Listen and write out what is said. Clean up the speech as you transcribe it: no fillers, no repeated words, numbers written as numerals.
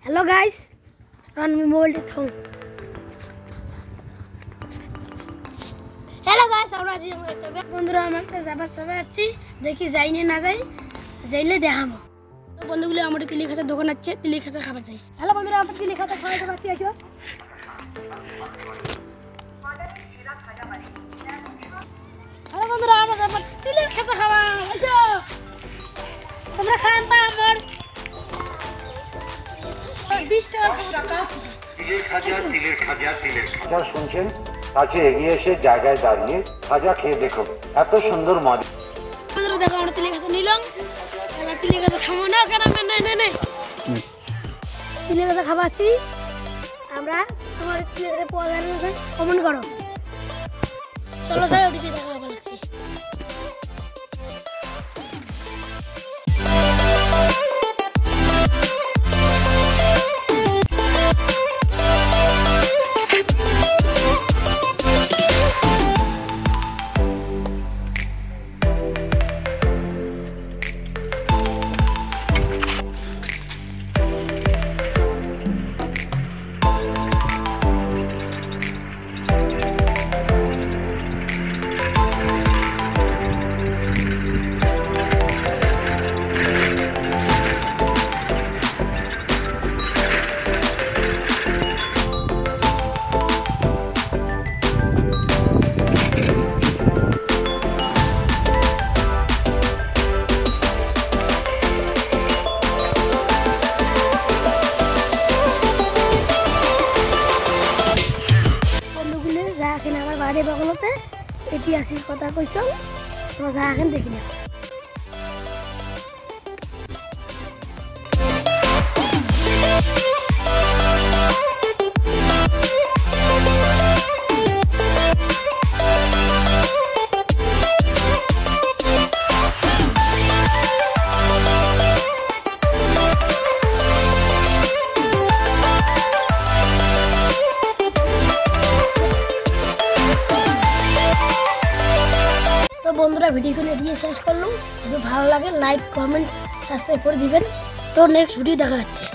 Hello guys run मी mould थों hello guys আমরা আজ একটা বন্ধুরা আমরা একটা যাবার সবে আছি দেখি যাই না যাই যাইলে দেখাবো তো বন্ধুগুলো আমার তিলি খাতা দোকান আছে তিলি খাতা খাবার চাই হ্যালো বন্ধুরা আমরা তিলি খাতা খাওয়াতে বাকি আছো হ্যালো বন্ধুরা আমরা তিলি খাতা খাওয়া আছো তোমরা খান তা আমার শুনছেন কাছে এগিয়ে এসে জায়গায় দাঁড়িয়ে খাজা খেয়ে দেখো এত সুন্দর মজা দেখো আমরা তিলি খাতা নিলাম তিলি খাতা খাবো না কেন তিলি খাতা খাবাচ্ছি আমরা তোমার কমেন্ট করো চলো যাই ওদিকে দেখা হবে বাড়ি বগলতে ঐতিহাসিক কথা কইছ রোজা এখন দেখি না বন্ধুরা ভিডিওটি দিয়ে শেষ করলাম যদি ভালো লাগে লাইক কমেন্ট সাবস্ক্রাইব করে দিবেন তো নেক্সট ভিডিও দেখা হচ্ছে।